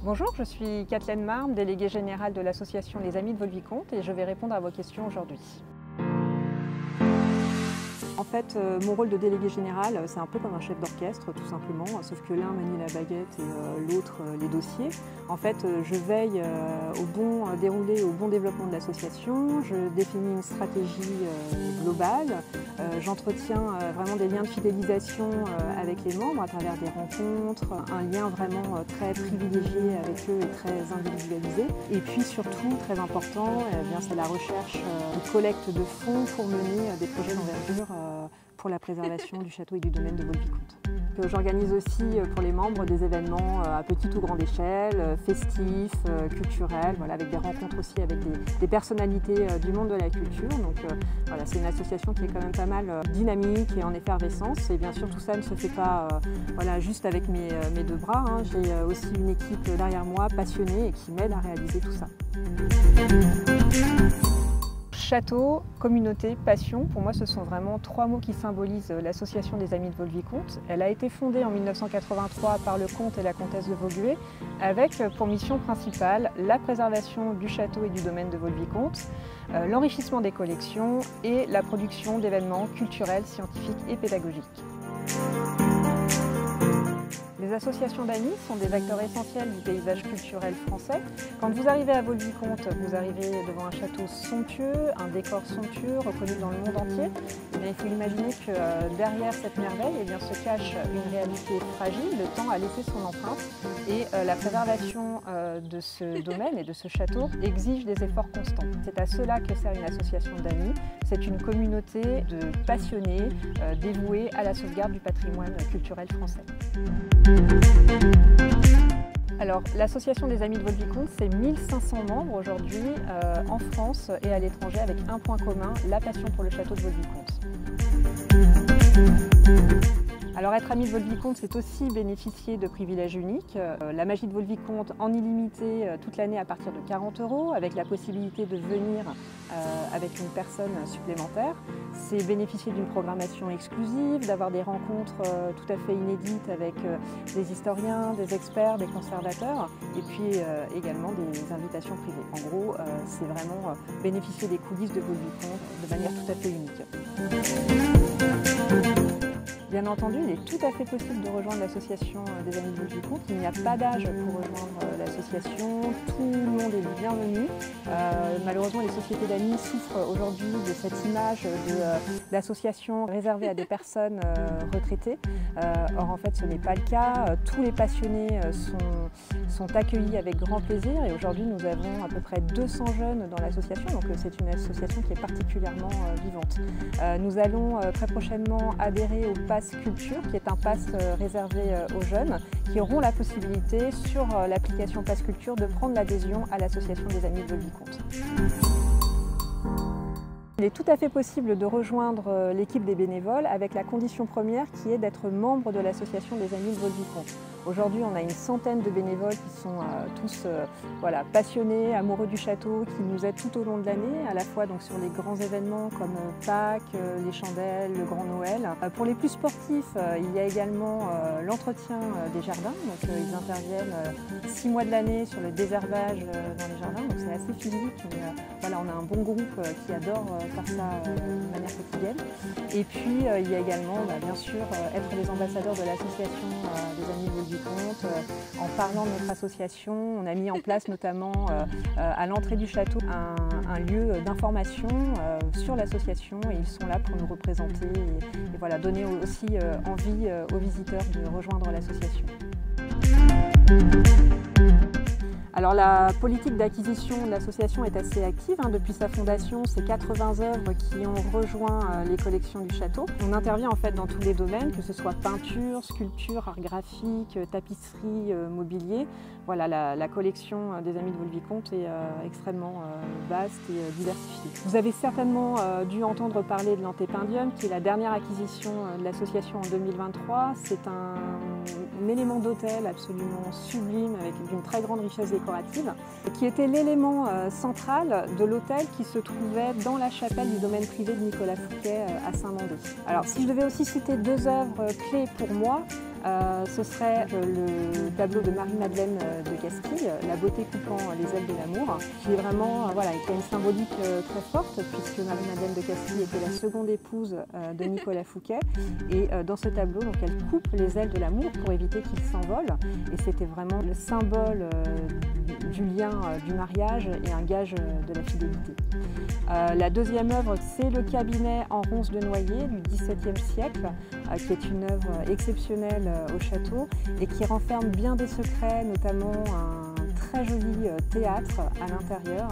Bonjour, je suis Kathleen Marme, déléguée générale de l'association Les Amis de Vaux-le-Vicomte et je vais répondre à vos questions aujourd'hui. En fait, mon rôle de délégué général, c'est un peu comme un chef d'orchestre, tout simplement, sauf que l'un manie la baguette et l'autre les dossiers. En fait, je veille au bon déroulé, au bon développement de l'association, je définis une stratégie globale, j'entretiens vraiment des liens de fidélisation avec les membres à travers des rencontres, un lien vraiment très privilégié avec eux et très individualisé. Et puis surtout, très important, c'est la recherche de collecte de fonds pour mener des projets d'envergure pour la préservation du château et du domaine de Vaux-le-Vicomte. J'organise aussi pour les membres des événements à petite ou grande échelle, festifs, culturels, avec des rencontres aussi avec des personnalités du monde de la culture. Donc c'est une association qui est quand même pas mal dynamique et en effervescence. Et bien sûr, tout ça ne se fait pas juste avec mes deux bras. J'ai aussi une équipe derrière moi passionnée et qui m'aide à réaliser tout ça. Château, communauté, passion, pour moi ce sont vraiment trois mots qui symbolisent l'association des Amis de Vaux-le-Vicomte. Elle a été fondée en 1983 par le comte et la comtesse de Vaugué avec pour mission principale la préservation du château et du domaine de Vaux-le-Vicomte, l'enrichissement des collections et la production d'événements culturels, scientifiques et pédagogiques. Les associations d'amis sont des acteurs essentiels du paysage culturel français. Quand vous arrivez à Vaux-le-Vicomte, vous arrivez devant un château somptueux, un décor somptueux reconnu dans le monde entier. Il faut imaginer que derrière cette merveille se cache une réalité fragile. Le temps a laissé son empreinte et la préservation de ce domaine et de ce château exige des efforts constants. C'est à cela que sert une association d'amis. C'est une communauté de passionnés dévoués à la sauvegarde du patrimoine culturel français. Alors, l'association des Amis de Vaux-le-Vicomte, c'est 1500 membres aujourd'hui en France et à l'étranger avec un point commun, la passion pour le château de Vaux-le-Vicomte. Alors être ami de Vaux-le-Vicomte, c'est aussi bénéficier de privilèges uniques. La magie de Vaux-le-Vicomte en illimité toute l'année à partir de 40 €, avec la possibilité de venir avec une personne supplémentaire. C'est bénéficier d'une programmation exclusive, d'avoir des rencontres tout à fait inédites avec des historiens, des experts, des conservateurs, et puis également des invitations privées. En gros, c'est vraiment bénéficier des coulisses de Vaux-le-Vicomte de manière tout à fait unique. Bien entendu, il est tout à fait possible de rejoindre l'association des Amis de Vaux-le-Vicomte. Il n'y a pas d'âge pour rejoindre l'association, tout le monde est bienvenu. Malheureusement, les sociétés d'amis souffrent aujourd'hui de cette image d'association réservée à des personnes retraitées. Or, en fait, ce n'est pas le cas. Tous les passionnés sont accueillis avec grand plaisir et aujourd'hui, nous avons à peu près 200 jeunes dans l'association, donc c'est une association qui est particulièrement vivante. Nous allons très prochainement adhérer au Pass Culture, qui est un pass réservé aux jeunes, qui auront la possibilité sur l'application Pass Culture de prendre l'adhésion à l'association des Amis de Vaux-le-Vicomte. Il est tout à fait possible de rejoindre l'équipe des bénévoles avec la condition première qui est d'être membre de l'association des Amis de Vaux-le-Vicomte. Aujourd'hui, on a une centaine de bénévoles qui sont tous passionnés, amoureux du château, qui nous aident tout au long de l'année, à la fois donc, sur les grands événements comme Pâques, les chandelles, le Grand Noël. Pour les plus sportifs, il y a également l'entretien des jardins. Donc, ils interviennent 6 mois de l'année sur le désherbage dans les jardins. Donc c'est assez physique, mais on a un bon groupe qui adore faire ça de manière quotidienne. Et puis, il y a également, bien sûr, être les ambassadeurs de l'association des Amis de Vaux-le-Vicomte. En parlant de notre association, on a mis en place notamment à l'entrée du château un lieu d'information sur l'association et ils sont là pour nous représenter et donner aussi envie aux visiteurs de rejoindre l'association. Alors la politique d'acquisition de l'association est assez active. Depuis sa fondation, c'est 80 œuvres qui ont rejoint les collections du château. On intervient en fait dans tous les domaines, que ce soit peinture, sculpture, art graphique, tapisserie, mobilier. La collection des Amis de Vaux-le-Vicomte est extrêmement vaste et diversifiée. Vous avez certainement dû entendre parler de l'Antépindium, qui est la dernière acquisition de l'association en 2023. C'est un élément d'hôtel absolument sublime avec une très grande richesse décorative, qui était l'élément central de l'hôtel qui se trouvait dans la chapelle du domaine privé de Nicolas Fouquet à Saint-Mandé. Alors si je devais aussi citer deux œuvres clés pour moi, Ce serait le tableau de Marie-Madeleine de Castille, La beauté coupant les ailes de l'amour, qui est vraiment, qui a une symbolique très forte, puisque Marie-Madeleine de Castille était la seconde épouse de Nicolas Fouquet. Et dans ce tableau, donc, elle coupe les ailes de l'amour pour éviter qu'il s'envole. Et c'était vraiment le symbole du lien du mariage et un gage de la fidélité. La deuxième œuvre, c'est le cabinet en ronce de noyer du XVIIe siècle, qui est une œuvre exceptionnelle au château et qui renferme bien des secrets, notamment un très joli théâtre à l'intérieur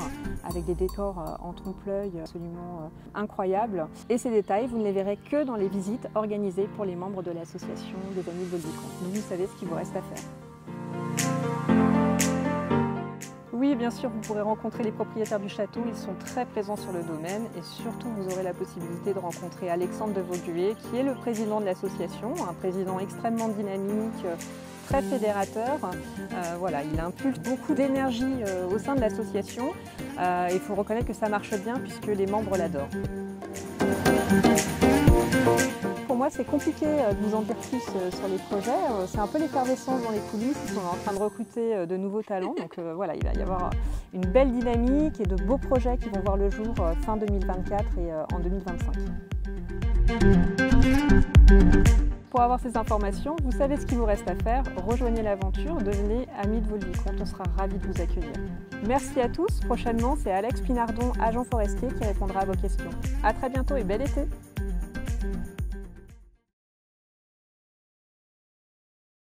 avec des décors en trompe-l'œil absolument incroyables. Et ces détails, vous ne les verrez que dans les visites organisées pour les membres de l'association des Amis de Vaux-le-Vicomte. Donc vous savez ce qu'il vous reste à faire. Oui, bien sûr, vous pourrez rencontrer les propriétaires du château, ils sont très présents sur le domaine et surtout vous aurez la possibilité de rencontrer Alexandre de Vaugué, qui est le président de l'association, un président extrêmement dynamique, très fédérateur. Voilà, il impulse beaucoup d'énergie au sein de l'association. Il faut reconnaître que ça marche bien puisque les membres l'adorent. Pour moi, c'est compliqué de vous en dire plus sur les projets. C'est un peu l'effervescence dans les coulisses. Ils sont en train de recruter de nouveaux talents. Donc voilà, il va y avoir une belle dynamique et de beaux projets qui vont voir le jour fin 2024 et en 2025. Pour avoir ces informations, vous savez ce qu'il vous reste à faire. Rejoignez l'aventure, devenez amis de Vaux-le-Vicomte. On sera ravis de vous accueillir. Merci à tous. Prochainement, c'est Alex Pinardon, agent forestier, qui répondra à vos questions. À très bientôt et bel été!